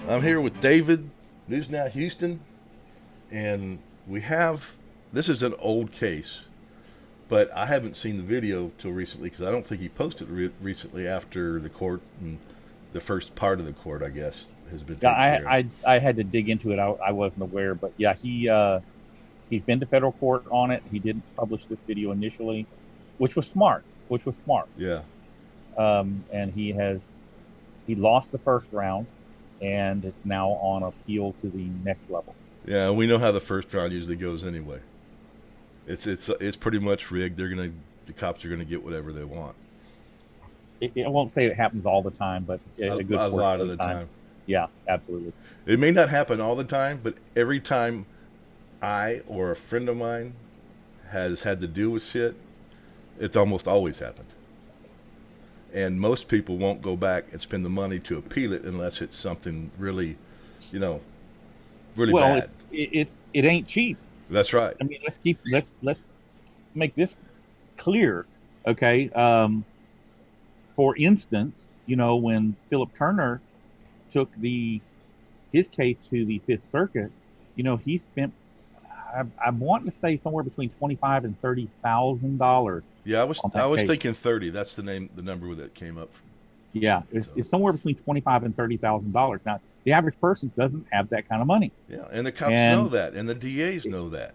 I'm here with David, News Now Houston, and this is an old case, but I haven't seen the video till recently because I don't think he posted recently after the court and the first part of the court, I guess, has been Yeah, taken care of. I had to dig into it. I wasn't aware, but yeah, he's been to federal court on it. He didn't publish this video initially, which was smart, which was smart. Yeah, And he lost the first round, and it's now on appeal to the next level. yeah, we know how the first round usually goes anyway. It's pretty much rigged. The cops are gonna get whatever they want I won't say it happens all the time, but a, a good a portion lot of of the the time. time. Yeah, absolutely. It may not happen all the time, but every time I or a friend of mine has had to deal with shit, it's almost always happened. And most people won't go back and spend the money to appeal it unless it's something really, you know, really Well, bad. it ain't cheap. That's right. I mean, let's make this clear, okay? For instance, when Philip Turner took his case to the Fifth Circuit, he spent I'm wanting to say somewhere between 25 and $30,000 Yeah, on I that was case. thinking 30. That's the number that came up. Yeah, So it's somewhere between 25 and $30,000. Now, the average person doesn't have that kind of money, yeah, and the cops know and that, and the DAs know that,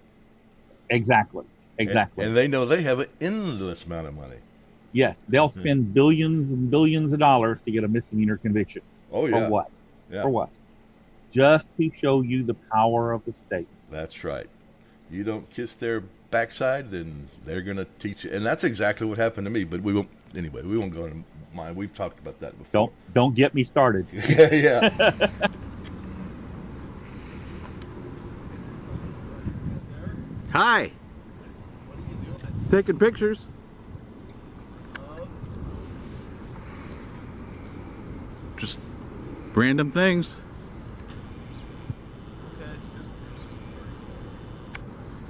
exactly, exactly. and they know they have an endless amount of money. Yes, they'll spend billions and billions of dollars to get a misdemeanor conviction. Oh For yeah, what? yeah, For what? Just to show you the power of the state. that's right. You don't kiss their backside, then they're gonna teach you, and that's exactly what happened to me. But we won't anyway. We won't go into mine. We've talked about that before. Don't get me started. Yeah, yeah. Hi. Taking pictures. Just random things. Okay, just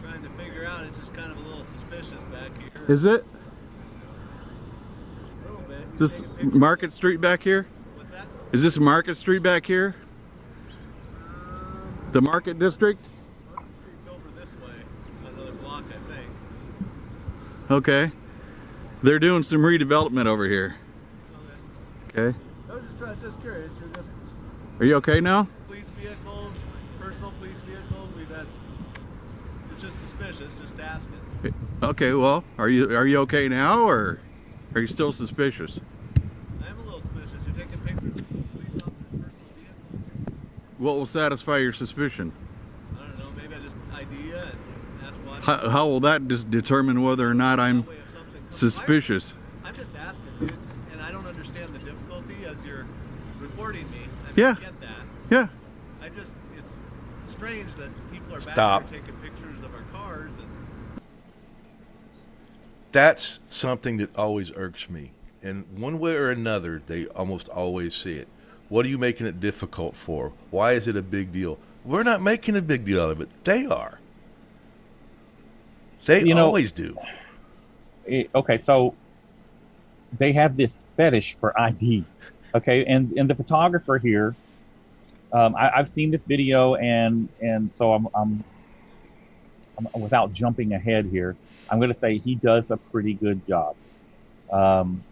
trying to figure out. It's just kind of a little suspicious back here. Is it? A little bit. He's This taking pictures. Market Street back here? What's that? Is this Market Street back here? The Market District? Market Street's over this way, another block, I think. Okay. They're doing some redevelopment over here. Okay. Okay. I was just curious. You're just Are you okay now? police vehicles, personal police vehicles. We've had. It's just suspicious. Just asking. Okay, well, are you okay now, or are you still suspicious? I am a little suspicious. You're taking pictures of police officers' personal vehicles. What will satisfy your suspicion? I don't know. Maybe I just ID and ask why. How will that just determine whether or not I'm That way if something comes- suspicious? I'm just asking, dude, and I don't understand the difficulty as you're recording me. I mean, Yeah. I get that. Yeah. It's strange that people are Stop. back here taking pictures of our cars and That's something that always irks me. And one way or another, they almost always see it. What are you making it difficult for? Why is it a big deal? We're not making a big deal out of it. They are. They You know, always do. okay, so they have this fetish for ID. Okay, and the photographer here, I've seen this video, and so I'm without jumping ahead here, I'm going to say he does a pretty good job. Um,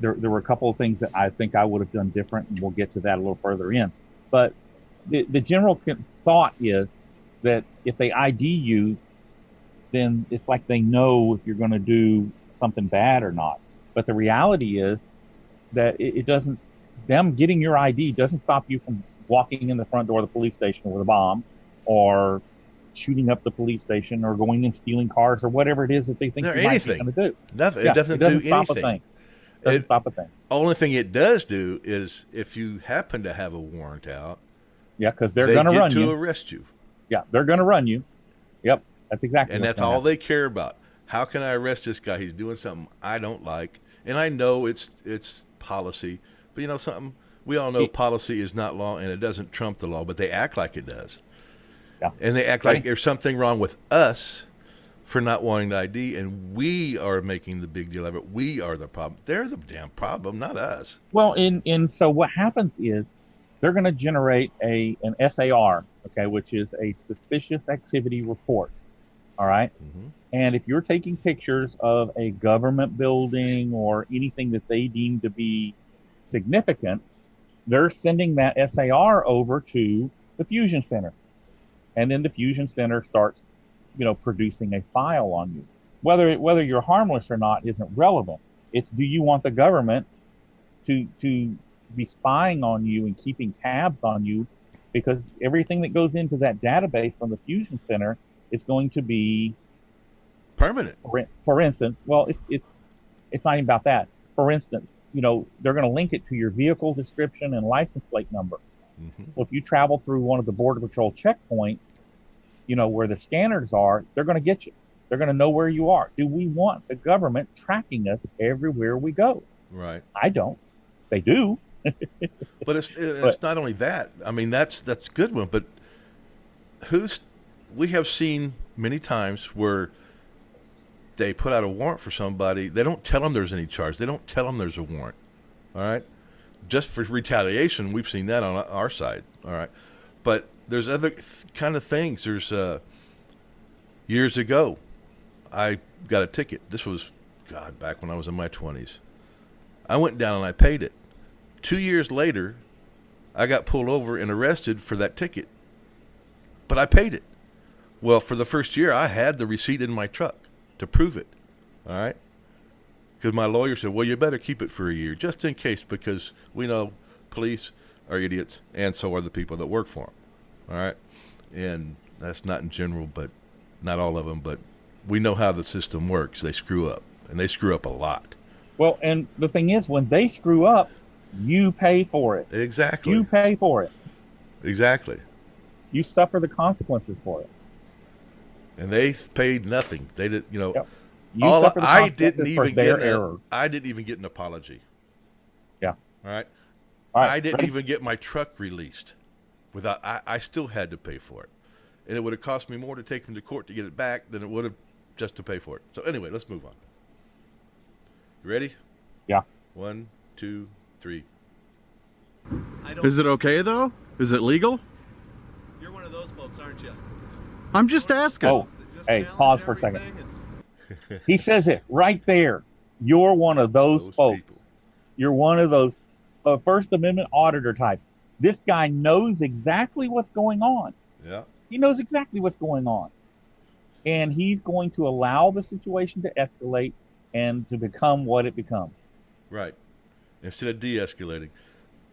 there were a couple of things that I think I would have done different, and we'll get to that a little further in. But the general thought is that if they ID you, then it's like they know if you're going to do something bad or not. But the reality is that it doesn't, them getting your ID doesn't stop you from walking in the front door of the police station with a bomb, or shooting up the police station, or going and stealing cars, or whatever it is that they think Or you might be anything. going to do. Nothing. Yeah, It doesn't it doesn't do stop a anything. thing. Doesn't It, stop a thing. only thing it does do is if you happen to have a warrant out, Yeah, because they're they going to get run to you. arrest you. Yeah, they're going to run you. Yep, that's exactly And what's that's gonna all happen. they care about. How can I arrest this guy? He's doing something I don't like. And I know it's policy, but you know something? We all know It- policy is not law and it doesn't trump the law, but they act like it does. yeah. And they act Right. like there's something wrong with us for not wanting to ID, and we are making the big deal of it. We are the problem. They're the damn problem, not us. Well, and so what happens is they're going to generate an SAR, okay, which is a suspicious activity report. All right. Mm-hmm. And if you're taking pictures of a government building or anything that they deem to be significant, they're sending that SAR over to the Fusion Center. And then the Fusion Center starts, producing a file on you. Whether you're harmless or not isn't relevant. It's, do you want the government to be spying on you and keeping tabs on you? Because everything that goes into that database from the Fusion Center is going to be permanent. For instance, well, it's not even about that. For instance, they're going to link it to your vehicle description and license plate number. Mm-hmm. So if you travel through one of the Border Patrol checkpoints, where the scanners are, they're going to get you. They're going to know where you are. Do we want the government tracking us everywhere we go? Right. I don't. They do. But it's not only that. I mean, that's a good one. But we have seen many times where they put out a warrant for somebody. They don't tell them there's any charge. They don't tell them there's a warrant. All right. Just for retaliation, we've seen that on our side. All right. But there's other kind of things. There's years ago, I got a ticket. This was, back when I was in my 20s. I went down and I paid it. 2 years later, I got pulled over and arrested for that ticket. But I paid it. Well, for the first year, I had the receipt in my truck to prove it. All right? Because my lawyer said, well, you better keep it for a year, just in case, because we know police are idiots, and so are the people that work for them. All right? And that's not in general, but not all of them, but we know how the system works. They screw up, and they screw up a lot. Well, and the thing is, when they screw up, you pay for it. Exactly. You pay for it. Exactly. You suffer the consequences for it. And they paid nothing. They did, Yep. I didn't even get an apology. Yeah. All right. All right. I didn't Ready? even get my truck released. I still had to pay for it. And it would have cost me more to take him to court to get it back than it would have just to pay for it. So anyway, let's move on. You ready? Yeah. 1, 2, 3. Is it okay though? Is it legal? You're one of those folks, aren't you? I'm just asking. Oh, hey, pause for a second. He says it right there. You're one of those folks. People. You're one of those First Amendment auditor types. This guy knows exactly what's going on. Yeah. He knows exactly what's going on. And he's going to allow the situation to escalate and to become what it becomes. Right. Instead of de-escalating.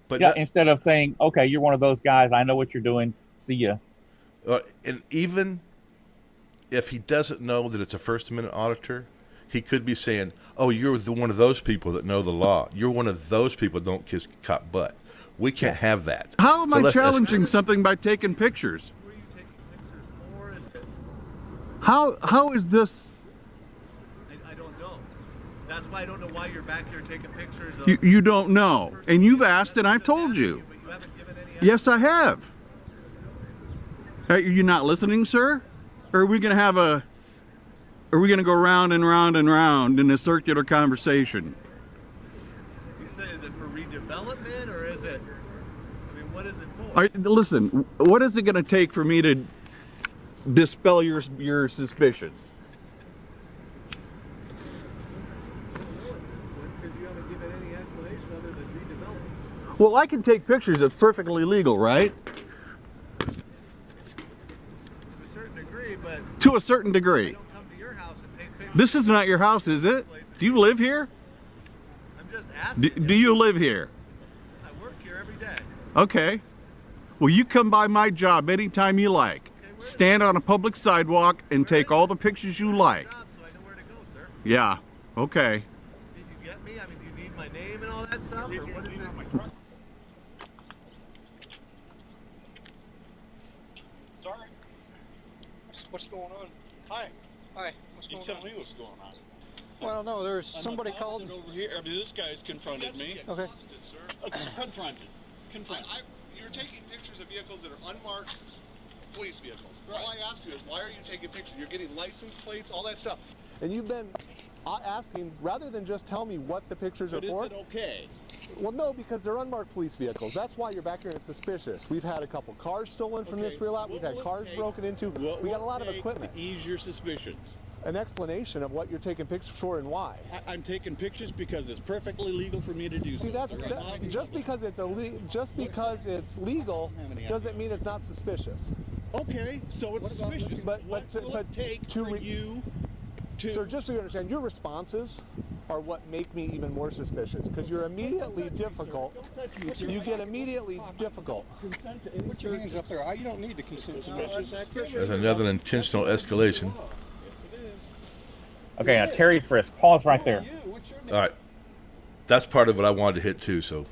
But yeah, instead of saying, okay, you're one of those guys. I know what you're doing. See ya. And even if he doesn't know that it's a First Amendment auditor, he could be saying, oh, you're one of those people that know the law. You're one of those people that don't kiss cop butt. We can't have that. How am I challenging something by taking pictures? Who are you taking pictures for? Is it? How is this? I don't know. That's why I don't know why you're back here taking pictures of. You don't know, and you've asked, and I've told you. But you haven't given any. Yes, I have. Are you not listening, sir? Or are we going to have a? Are we going to go round and round and round in a circular conversation? You say, is it for redevelopment or is it? I mean, what is it for? Listen, what is it going to take for me to dispel your suspicions? Because you haven't given any explanation other than redevelopment. Well, I can take pictures. It's perfectly legal, right? To a certain degree, but To a certain I degree. don't come to your house and take pictures. This is not your house, is it? Do you live here? I'm just asking. Do you live here? I work here every day. Okay. Well, you come by my job anytime you like. Stand on a public sidewalk and take all the pictures you like. Job, so I know where to go, sir. Yeah. Okay. Did you get me? I mean, do you need my name and all that stuff, or what is it? Sorry. What's going on? Hi. Hi. What's going on? You tell me what's going on. Well, no, there's I'm somebody not called. positive over here. I mean, this guy's confronted me. Okay. Confronted. Confronted. You're taking pictures of vehicles that are unmarked police vehicles. All I ask you is, why are you taking pictures? You're getting license plates, all that stuff. And you've been asking, rather than just tell me what the pictures But are is for. it okay? Well, no, because they're unmarked police vehicles. That's why you're back here and it's suspicious. We've had a couple cars stolen from this rear lot. We've had cars broken into. We got a lot of equipment. To ease your suspicions. An explanation of what you're taking pictures for and why. I'm taking pictures because it's perfectly legal for me to do so. See, just because it's legal doesn't mean it's not suspicious. Okay, so it's suspicious. But what will it take for you to... Sir, just so you understand, your responses are what make me even more suspicious because you're immediately difficult. You get immediately difficult. Put your hands up there. You don't need to consent to this. There's another intentional escalation. Okay, now Terry frisk. Pause right there. All right. That's part of what I wanted to hit too. So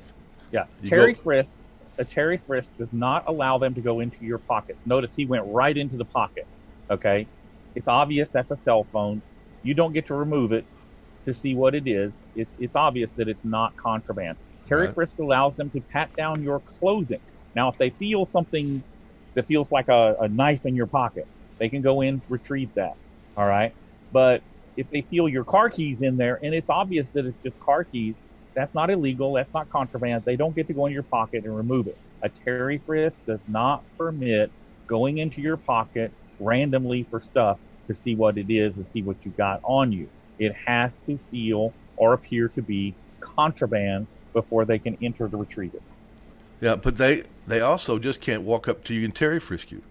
Yeah, You Terry go- frisk. A Terry frisk does not allow them to go into your pocket. Notice he went right into the pocket. Okay, it's obvious that's a cell phone. You don't get to remove it to see what it is. It's obvious that it's not contraband. Terry Right. frisk allows them to pat down your clothing. Now, if they feel something that feels like a knife in your pocket, they can go in, retrieve that. All right, but if they feel your car keys in there and it's obvious that it's just car keys, that's not illegal. That's not contraband. They don't get to go in your pocket and remove it. A Terry frisk does not permit going into your pocket randomly for stuff to see what it is and see what you got on you. It has to feel or appear to be contraband before they can enter to retrieve it. yeah, but they also just can't walk up to you and Terry frisk you.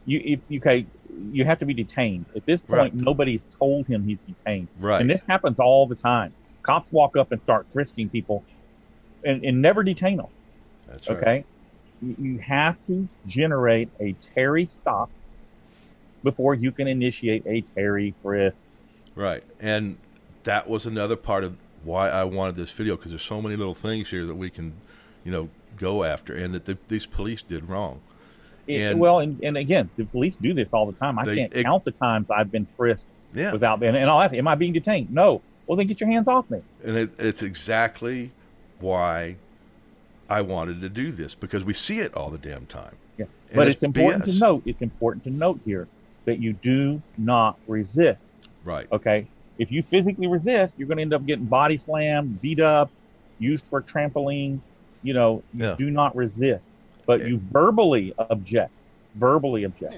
You have to be detained. At this point, Right. nobody's told him he's detained. Right. And this happens all the time. Cops walk up and start frisking people and never detain them. That's right. Okay? You have to generate a Terry stop before you can initiate a Terry frisk. Right. And that was another part of why I wanted this video, because there's so many little things here that we can, go after, and that these police did wrong. And And again, the police do this all the time. I can't count the times I've been frisked yeah, without being, and I'll ask, am I being detained? No. Well, then get your hands off me. and it's exactly why I wanted to do this, because we see it all the damn time. Yeah. And But it's important BS. to note, here that you do not resist. Right. Okay. If you physically resist, you're going to end up getting body slammed, beat up, used for trampoline. You Yeah. do not resist, but you verbally object. Verbally object.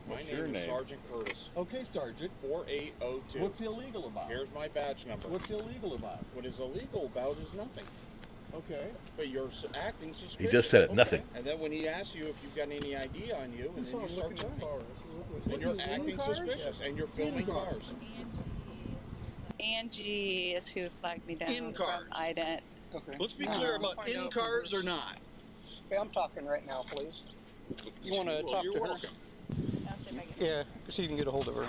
My What's your name is name? Sergeant Curtis. Okay, Sergeant. 4802. What's illegal about it? Here's my badge number. What's illegal about it? What is illegal about is nothing. Okay. But you're acting suspicious. He just said it. Okay. Nothing. And then when he asks you if you've got any ID on you, and then you start trying. And you're Looking acting cars? suspicious, and you're filming cars. Angie is who flagged me down In cars. from IDENT. Okay. Let's be clear about in cars or not. Okay, I'm talking right now, please. You want to Well, talk you're to her? welcome. Yeah, see if you can get a hold of her.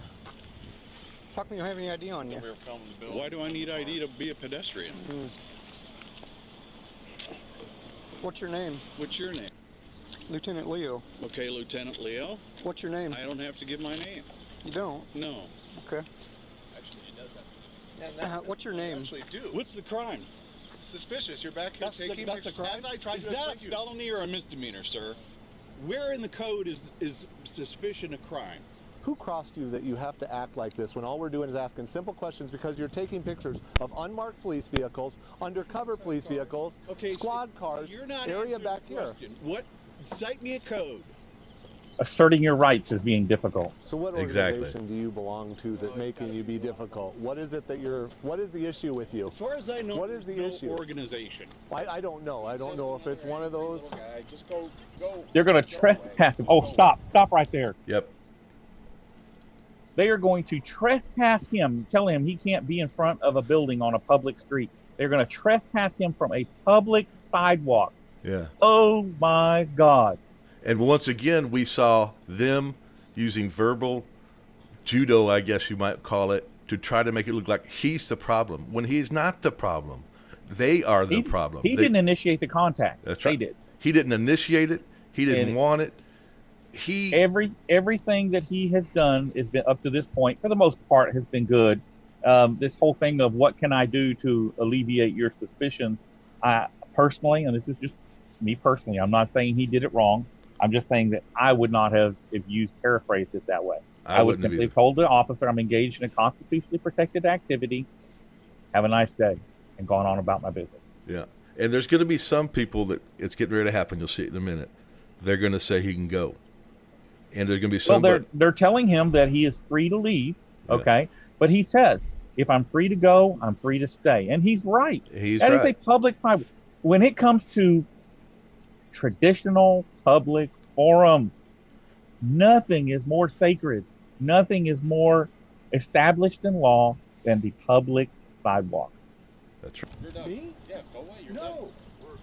How come you don't have any ID on you? We were filming the building. Why do I need ID to be a pedestrian? What's your name? What's your name? Lieutenant Leo. Okay, Lieutenant Leo. What's your name? I don't have to give my name. You don't? No. Okay. Actually, he does that. And What's your name? Actually, do. What's the crime? It's suspicious. You're back here That's taking a pictures. crime. As I tried Is to that explain a to you. felony or a misdemeanor, sir? Where in the code is suspicion a crime? Who crossed you that you have to act like this when all we're doing is asking simple questions because you're taking pictures of unmarked police vehicles, undercover police vehicles, squad cars, you're not area answering back the here. question. What? Cite me a code. Asserting your rights is being difficult. So what Exactly. organization do you belong to that's making you be difficult? What is it that what is the issue with you? As far as I know, What is there's the no issue? organization. I don't know. I don't know if it's one of those. Guy, just go. They're going to trespass him. Oh, stop right there. Yep. They are going to trespass him, tell him he can't be in front of a building on a public street. They're going to trespass him from a public sidewalk. Yeah. Oh my God. And once again, we saw them using verbal judo, I guess you might call it, to try to make it look like he's the problem, when he's not the problem. They are the problem. He They- didn't initiate the contact. That's They right. did. He didn't initiate it. He didn't And- want it. Everything that he has done has been up to this point, for the most part, has been good. This whole thing of what can I do to alleviate your suspicions, I personally, and this is just me personally, I'm not saying he did it wrong. I'm just saying that I would not have, if used, paraphrased it that way. I would wouldn't have simply either. have told the officer I'm engaged in a constitutionally protected activity. Have a nice day, and gone on about my business. Yeah. And there's going to be some people that it's getting ready to happen. You'll see it in a minute. They're going to say he can go. And there's going to be Well, some. they're telling him that he is free to leave, Yeah. okay? But he says, if I'm free to go, I'm free to stay. And he's right. He's That is right. a public sidewalk. When it comes to traditional public forums, nothing is more sacred, nothing is more established in law than the public sidewalk. That's right. You're done. Me? Yeah, go away. You're No.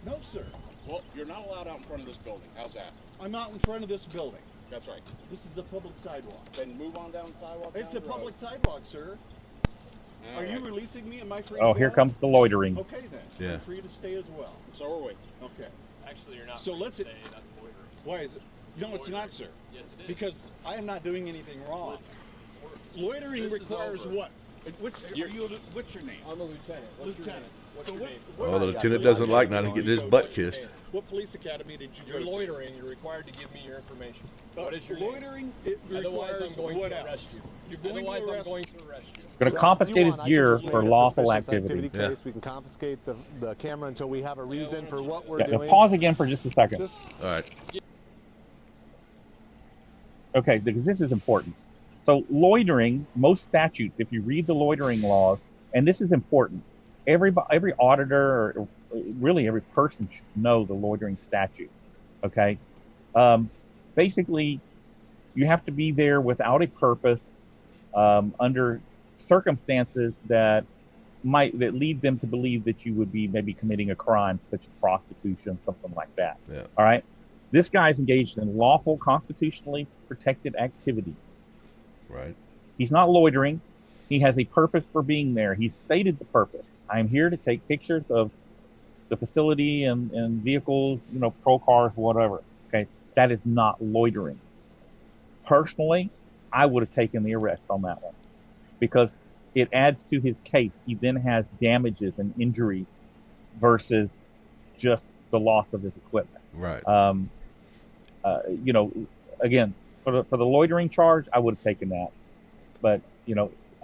No, sir. done. Well, you're not allowed out in front of this building. How's that? I'm out in front of this building. That's right. This is a public sidewalk. Then move on down the sidewalk. It's a down the road. public sidewalk, sir. All Are you right. releasing me? Am I free Oh, to here go? comes the loitering. Okay, then. Yeah. I'm free to stay as well. So are we. Okay. Actually, you're not. So free to let's- stay. That's loitering. Why is it? No, it's not, sir. Yes, it is. Because I am not doing anything wrong. Loitering This is requires over. what? What's your name? I'm a lieutenant. What's your Lieutenant. name? What's So your what- name? what- Oh, the Yeah, lieutenant yeah, doesn't yeah, like yeah, not yeah. getting his butt kissed. What police academy did you You're go to? loitering. You're required to give me your information. What is your loitering? name? It Otherwise, requires I'm going what to else? arrest you. You're going Otherwise, to I'm arrest going to arrest you. Going to Josh, confiscate if you his want, I can gear just for make a lawful suspicious activity. Yeah. case. We can confiscate the camera until we have a reason for what we're Yeah, doing. let's pause again for just a second. Just All right. Okay, because this is important. So loitering, most statutes, if you read the loitering laws, and this is important, every auditor or really every person should know the loitering statute. Okay, basically, you have to be there without a purpose, under circumstances that lead them to believe that you would be maybe committing a crime such as prostitution, something like that. Yeah. All right. This guy's engaged in lawful, constitutionally protected activity. Right. He's not loitering. He has a purpose for being there. He stated the purpose. I'm here to take pictures of the facility and vehicles, patrol cars, whatever. Okay. That is not loitering. Personally, I would have taken the arrest on that one because it adds to his case. He then has damages and injuries versus just the loss of his equipment. Right. Again, for the loitering charge, I would have taken that. But,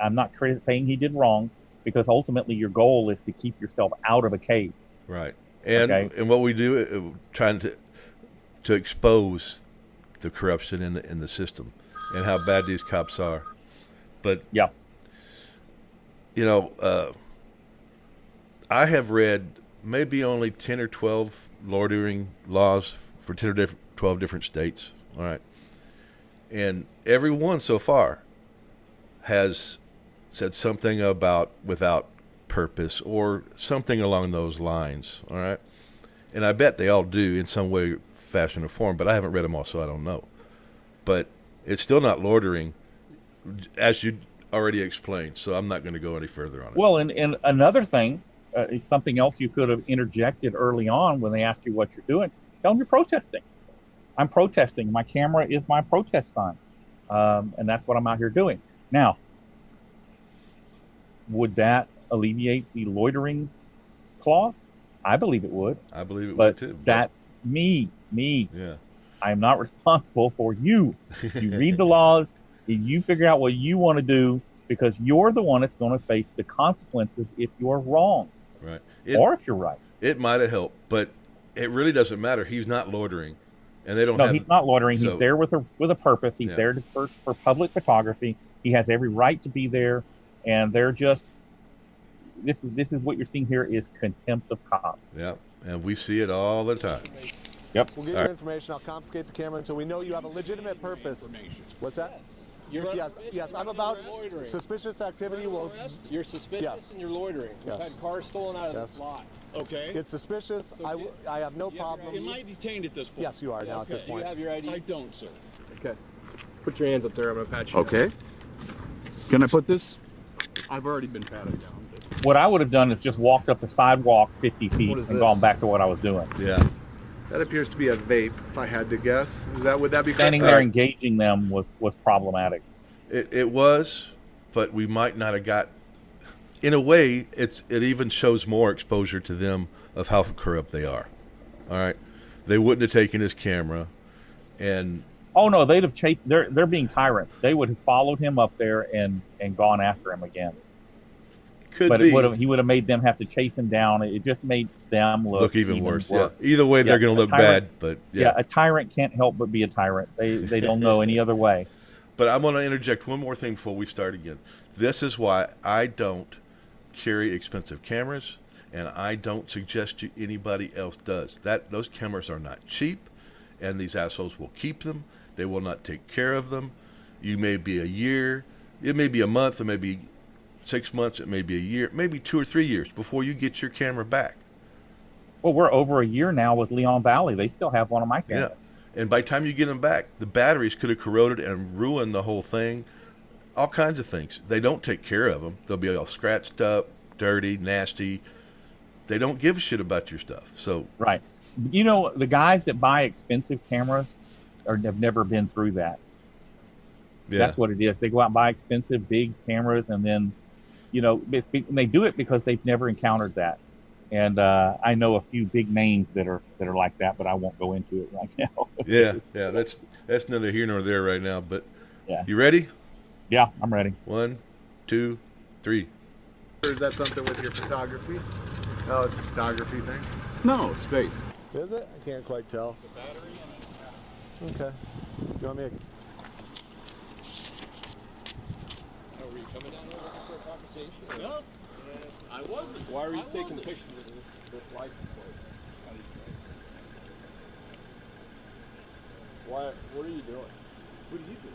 I'm not saying he did wrong because ultimately your goal is to keep yourself out of a cage. Right. And Okay. and what we do, trying to expose the corruption in the system and how bad these cops are. But Yeah. I have read maybe only 10 or 12 loitering laws for 10 or 12 different states. All right. And every one so far has said something about without purpose or something along those lines. All right. And I bet they all do in some way, fashion, or form, but I haven't read them all, so I don't know. But it's still not loitering, as you already explained, so I'm not going to go any further on it. Well, and another thing, is something else you could have interjected early on when they asked you what you're doing. Tell them you're protesting. I'm protesting. My camera is my protest sign. And that's what I'm out here doing. Now, would that alleviate the loitering clause? I believe it would. I believe it But would too. that, me, Yeah. I'm not responsible for you. You read the laws, and you figure out what you want to do because you're the one that's going to face the consequences if you're wrong Right. or if you're right. It might have helped, but it really doesn't matter. He's not loitering, and they don't No, have. he's not loitering. so- He's there with a purpose. He's Yeah. there for public photography. He has every right to be there, and they're just. This is what you're seeing here is contempt of cops. Yeah, and we see it all the time. Yep. we'll get All your right. information. I'll confiscate the camera until we know you have a legitimate purpose. What's that? Yes. I'm about loitering. suspicious activity. Well, You're suspicious Yes. and you're loitering. We've Yes. had cars stolen out of Yes. this lot. Okay. it's suspicious. I have no you have problem. your Am I detained at this point? Yes, you are now at this Do you point. have your ID? I don't, sir. Okay. Put your hands up there. I'm gonna pat you. Okay. Can I put this? I've already been patted down. What I would have done is just walked up the sidewalk 50 feet What is and this? gone back to what I was doing. Yeah. That appears to be a vape, if I had to guess. Would that be Standing correct? there engaging them was problematic. It was, but we might not have got. In a way, it even shows more exposure to them of how corrupt they are. All right, they wouldn't have taken his camera, and Oh no, they'd have chased. They're being tyrants. They would have followed him up there and gone after him again. Could But be. he would have made them have to chase him down. It just made them Look even worse. Yeah. Either way, Yeah, they're going to a look tyrant- bad. But Yeah, a tyrant can't help but be a tyrant. They don't know any other way. But I want to interject one more thing before we start again. This is why I don't carry expensive cameras, and I don't suggest anybody else does. Those cameras are not cheap, and these assholes will keep them. They will not take care of them. You may be a year, it may be a month, it may be 6 months, it may be a year, maybe 2 or 3 years before you get your camera back. Well, we're over a year now with Leon Valley. They still have one of my cameras. Yeah. And by the time you get them back, the batteries could have corroded and ruined the whole thing. All kinds of things. They don't take care of them. They'll be all scratched up, dirty, nasty. They don't give a shit about your stuff. So Right. You know, the guys that buy expensive cameras have never been through that. yeah, That's what it is. They go out and buy expensive, big cameras, and then, you know, they do it because they've never encountered that. And I know a few big names that are like that, but I won't go into it right now. yeah. That's neither here nor there right now. But Yeah. you ready? Yeah, I'm ready. 1, 2, 3. Or is that something with your photography? Oh, it's a photography thing. No, it's fake. Is it? I can't quite tell. Okay. You want me to... Were you coming down there looking for a confiscation? No. I wasn't. Why were you taking pictures of this license plate? Why? What are you doing? What are you doing?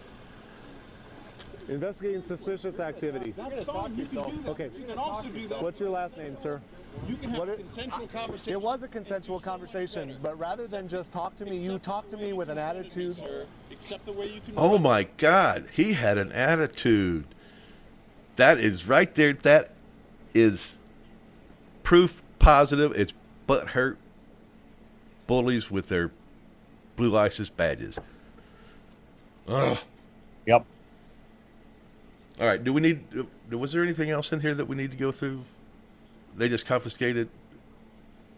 Investigating suspicious activity. That's fine. You can do that. Okay. You can also do that. What's your last name, sir? You can have What a it- consensual conversation. It was a consensual conversation, but rather than just talk to me, you talk to me with an attitude. Sir, except the way you can. Oh my God, he had an attitude. That is right there. That is proof positive. It's butthurt bullies with their blue ISIS badges. Ugh. Yep. All right. Do we need? Was there anything else in here that we need to go through? They just confiscated.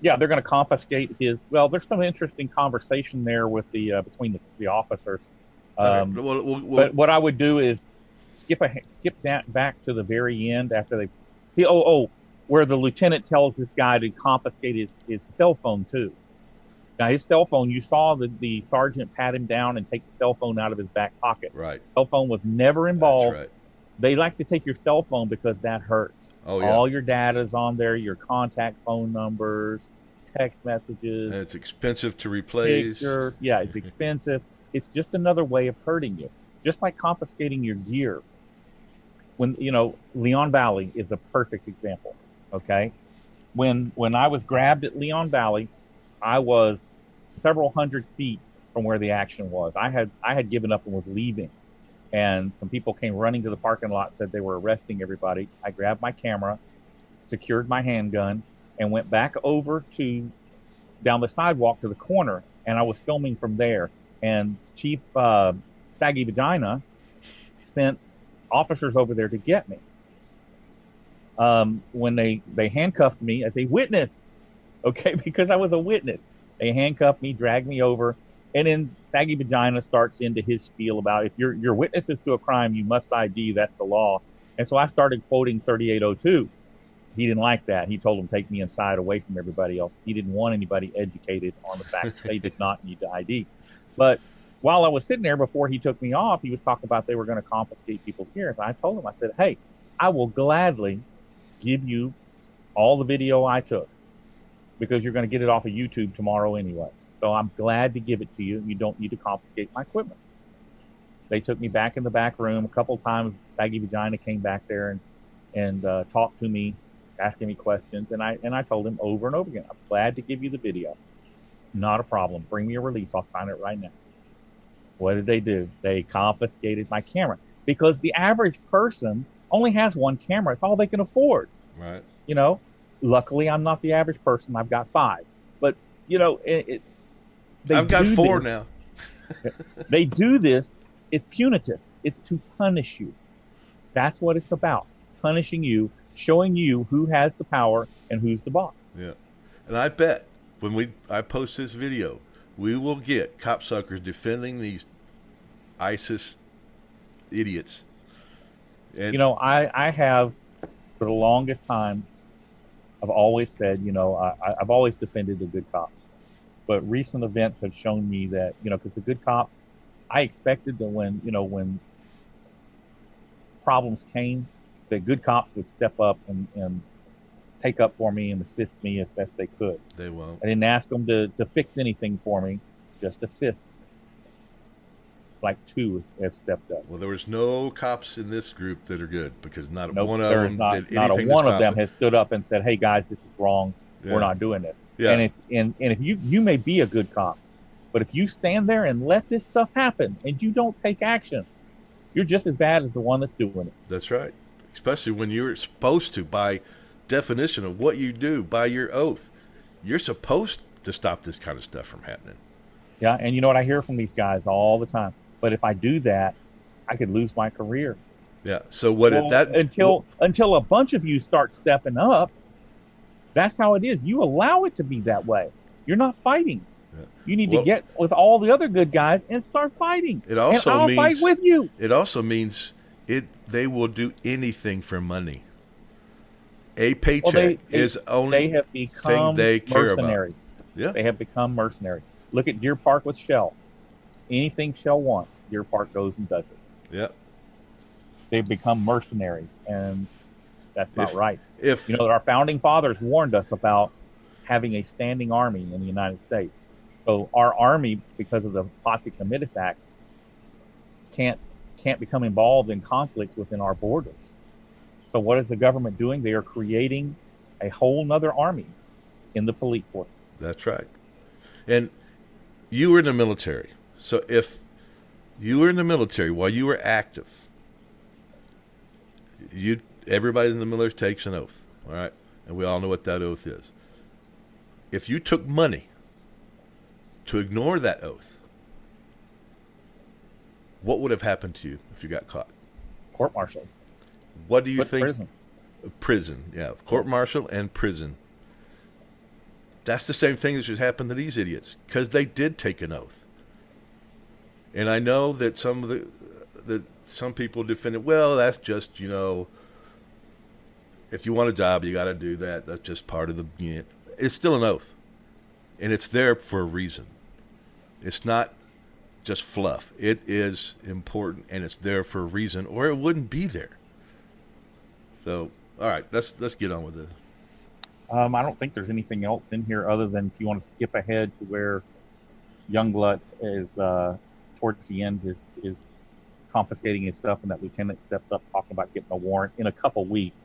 Yeah, they're going to confiscate his. Well, there's some interesting conversation there with between the officers. All right, well, But what I would do is skip that back to the very end after where the lieutenant tells this guy to confiscate his cell phone too. Now his cell phone, you saw the sergeant pat him down and take the cell phone out of his back pocket. right. Cell phone was never involved. That's right. They like to take your cell phone because that hurts. Oh yeah. All your data's on there, your contact phone numbers, text messages, And it's expensive to replace. pictures. Yeah, it's expensive. It's just another way of hurting you. Just like confiscating your gear. When Leon Valley is a perfect example. Okay, when I was grabbed at Leon Valley, I was several hundred feet from where the action was. I had given up and was leaving, and some people came running to the parking lot, said they were arresting everybody. I grabbed my camera, secured my handgun, and went back over down the sidewalk to the corner, and I was filming from there. And Chief Saggy Vagina sent officers over there to get me. When they handcuffed me as a witness, okay, because I was a witness. They handcuffed me, dragged me over, and then Saggy Vagina starts into his spiel about if you're witnesses to a crime, you must ID, that's the law. And so I started quoting 3802. He didn't like that. He told them, take me inside away from everybody else. He didn't want anybody educated on the fact that they did not need to ID. But while I was sitting there before he took me off, he was talking about they were going to confiscate people's gear. So I told him, I said, hey, I will gladly give you all the video I took because you're going to get it off of YouTube tomorrow anyway. So I'm glad to give it to you. You don't need to confiscate my equipment. They took me back in the back room. A couple of times, Saggy Vagina came back there and talked to me, asking me questions. And I told him over and over again, I'm glad to give you the video. Not a problem. Bring me a release. I'll sign it right now. What did they do? They confiscated my camera because the average person only has one camera. It's all they can afford. Right. Luckily, I'm not the average person. I've got 5. But, I've got 4 now. They do this. It's punitive. It's to punish you. That's what it's about. Punishing you, showing you who has the power and who's the boss. Yeah. And I bet when I post this video, we will get copsuckers defending these ISIS idiots. And You know, I have for the longest time, I've always said, you know, I've always defended the good cops. But recent events have shown me that, you know, because the good cop, I expected that when, you know, when problems came, that good cops would step up and take up for me and assist me as best they could. they won't. I didn't ask them to fix anything for me, just assist. Like 2 have stepped up. Well, there was no cops in this group that are good because not Nope, one of there is them not, did not a anything to one of stop them it. has stood up and said, "Hey guys, this is wrong. Yeah. We're not doing this." Yeah. And if you may be a good cop, but if you stand there and let this stuff happen and you don't take action, you're just as bad as the one that's doing it. That's right. Especially when you're supposed to, by definition of what you do, by your oath, you're supposed to stop this kind of stuff from happening. Yeah, and you know what I hear from these guys all the time. But if I do that, I could lose my career. Yeah. So what Well, if that until a bunch of you start stepping up, that's how it is. You allow it to be that way. You're not fighting. Yeah. You need Well, to get with all the other good guys and start fighting. It also and I'll means fight with you. It also means they will do anything for money. A paycheck is only they have become thing they care mercenaries. about. Yeah. They have become mercenaries. Look at Deer Park with Shell. Anything Shell wants, Deer Park goes and does it. Yeah. They've become mercenaries, and that's not right. If You know, our founding fathers warned us about having a standing army in the United States. So our army, because of the Posse Comitatus Act, can't become involved in conflicts within our borders. So what is the government doing? They are creating a whole nother army in the police force. That's right. And you were in the military. So if you were in the military while you were active, everybody in the military takes an oath, all right? And we all know what that oath is. If you took money to ignore that oath, what would have happened to you if you got caught? Court-martial. What do you Put think? prison. Prison, yeah. Court-martial and prison. That's the same thing that should happen to these idiots because they did take an oath. And I know that some people defend it. Well, that's just, you know, if you want a job, you got to do that. That's just part of the. You know, it's still an oath, and it's there for a reason. It's not just fluff. It is important, and it's there for a reason, or it wouldn't be there. So, all right, let's get on with this. I don't think there's anything else in here other than if you want to skip ahead to where Youngblut is towards the end is confiscating his stuff, and that lieutenant steps up talking about getting a warrant in a couple weeks.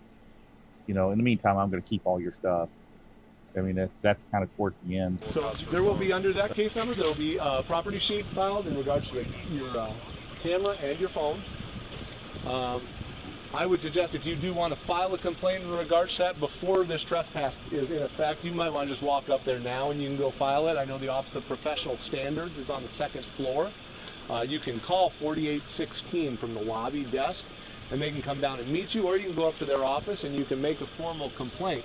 You know, in the meantime, I'm going to keep all your stuff. I mean, that's kind of towards the end. So there will be, under that case number, there will be a property sheet filed in regards to your camera and your phone. I would suggest if you do want to file a complaint in regards to that before this trespass is in effect, you might want to just walk up there now and you can go file it. I know the Office of Professional Standards is on the second floor. You can call 4816 from the lobby desk and they can come down and meet you, or you can go up to their office and you can make a formal complaint.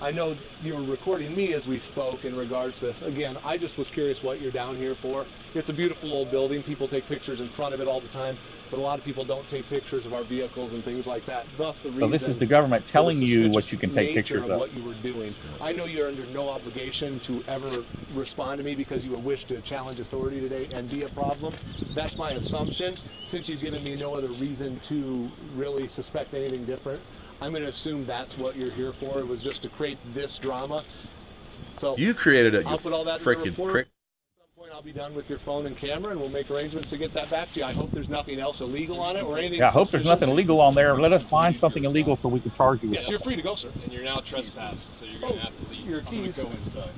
I know you were recording me as we spoke in regards to this. Again, I just was curious what you're down here for. It's a beautiful old building. People take pictures in front of it all the time, but a lot of people don't take pictures of our vehicles and things like that. Thus the reason. So this is the government telling you what you can take pictures of. What you were doing. I know you're under no obligation to ever respond to me because you wish to challenge authority today and be a problem. That's my assumption. Since you've given me no other reason to really suspect anything different, I'm going to assume that's what you're here for. It was just to create this drama. So You created it, you I'll put all that in the freaking report. prick. At some point, I'll be done with your phone and camera, and we'll make arrangements to get that back to you. I hope there's nothing else illegal on it or anything. Yeah, I hope there's suspicious. nothing illegal on there. Let us find something illegal so we can charge you with Yes, you're free to go, sir. And you're now trespassed, so you're going to have to leave. Your I'm gonna keys. go inside.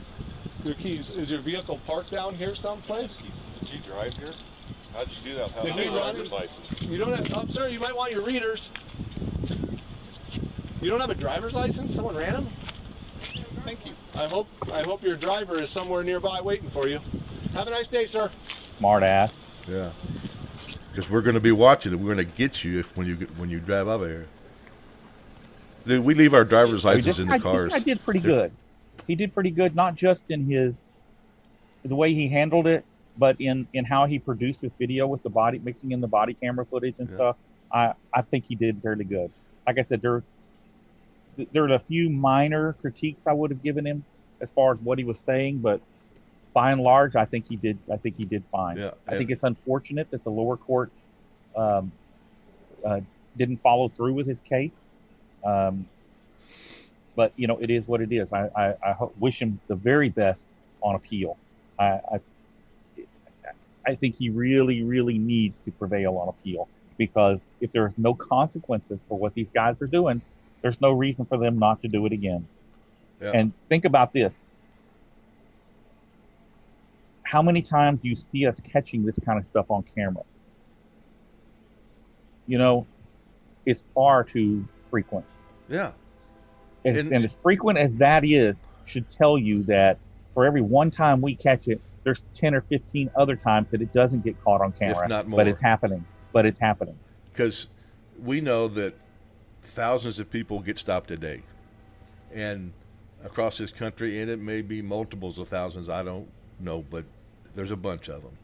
Your keys. Is your vehicle parked down here someplace? Did you drive here? How'd you do that without Did a we run driver's it? license? You don't have. Sir, you might want your readers. You don't have a driver's license? Someone ran him? Thank you. I hope your driver is somewhere nearby waiting for you. Have a nice day, sir. Smart ass. Yeah. Because we're going to be watching it. We're going to get you when you drive out of here. Dude, we leave our driver's license in the cars. This guy did pretty good. He did pretty good, not just in the way he handled it, but in how he produced this video with the body, mixing in the body camera footage and stuff, I think he did fairly good. Like I said, there are a few minor critiques I would have given him as far as what he was saying, but by and large, I think he did fine. Yeah, I think it's unfortunate that the lower courts didn't follow through with his case. But it is what it is. I wish him the very best on appeal. I think he really, really needs to prevail on appeal, because if there's no consequences for what these guys are doing, there's no reason for them not to do it again. Yeah. And think about this. How many times do you see us catching this kind of stuff on camera? It's far too frequent. Yeah. And as frequent as that is, should tell you that for every one time we catch it, there's 10 or 15 other times that it doesn't get caught on camera. If not more. But it's happening. Because we know that thousands of people get stopped a day. And across this country, and it may be multiples of thousands, I don't know, but there's a bunch of them.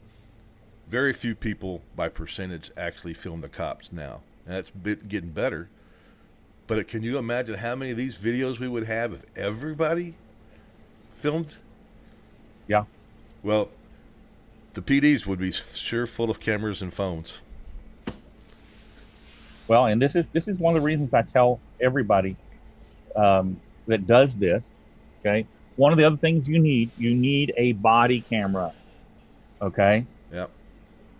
Very few people by percentage actually film the cops now. And that's getting better. But can you imagine how many of these videos we would have if everybody filmed? Yeah. Well, the PDs would be sure full of cameras and phones. Well, and this is one of the reasons I tell everybody that does this. Okay. One of the other things you need a body camera. Okay. Yep.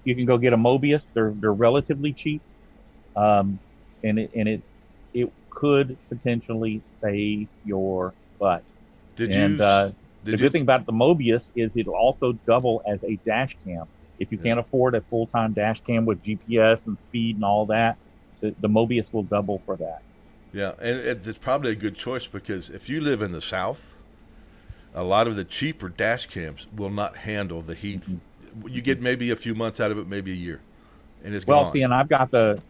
You can go get a Mobius. They're relatively cheap. And it could potentially save your butt. The good thing about the Mobius is it'll also double as a dash cam. If you can't afford a full-time dash cam with GPS and speed and all that, the Mobius will double for that. Yeah, and it's probably a good choice, because if you live in the South, a lot of the cheaper dash cams will not handle the heat. Mm-hmm. You get maybe a few months out of it, maybe a year, and it's gone. Well, see, and I've got the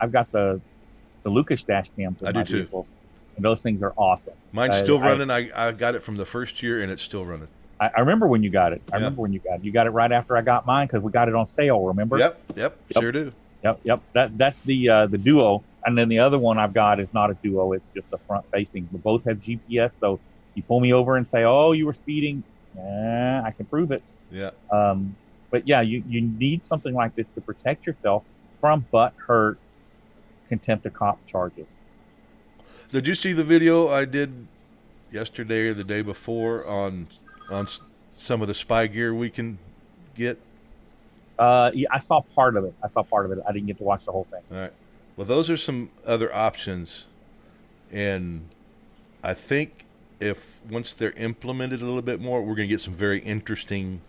Lucas dash cams. I do too. And those things are awesome. Mine's still running. I got it from the first year, and it's still running. I remember when you got it. I remember when you got it. You got it right after I got mine, because we got it on sale. Remember? Yep. Sure do. Yep. That's the Duo, and then the other one I've got is not a Duo. It's just a front facing. But both have GPS, so you pull me over and say, "Oh, you were speeding," I can prove it. Yeah. But yeah, you need something like this to protect yourself from butt hurt contempt of cop charges. Did you see the video I did yesterday or the day before on some of the spy gear we can get? Yeah, I saw part of it. I didn't get to watch the whole thing. All right. Well, those are some other options, and I think if once they're implemented a little bit more, we're going to get some very interesting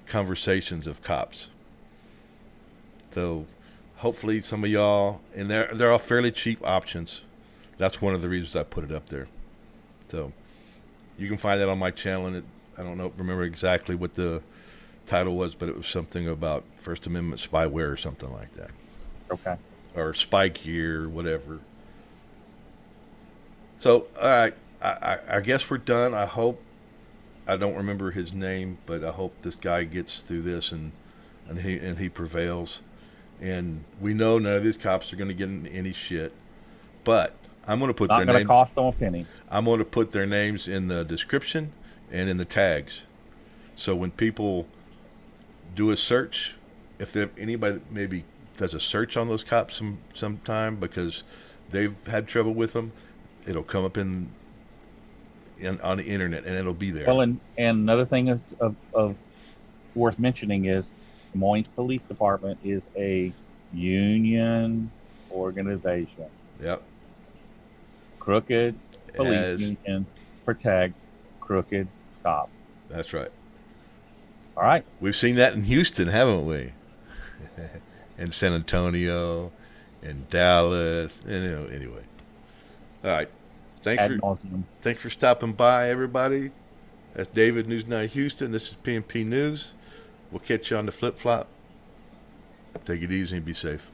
conversations of cops. So hopefully some of y'all, and they're all fairly cheap options. That's one of the reasons I put it up there. So you can find that on my channel, and I don't remember exactly what the title was, but it was something about First Amendment spyware or something like that. Okay. Or spy gear, whatever. So, all right, I guess we're done. I hope, I don't remember his name, but I hope this guy gets through this and he prevails. And we know none of these cops are going to get in any shit, but I'm going to put their names. Not going to cost them a penny. I'm going to put their names in the description and in the tags. So when people do a search, if anybody maybe does a search on those cops sometime because they've had trouble with them, it'll come up on the internet, and it'll be there. Well, and another thing of worth mentioning is the Moines Police Department is a union organization. Yep. Crooked police unions protect crooked cops. That's right. All right. We've seen that in Houston, haven't we? And San Antonio, and Dallas, and anyway. All right. Thanks for stopping by, everybody. That's David, News 9 Houston. This is PNP News. We'll catch you on the flip-flop. Take it easy and be safe.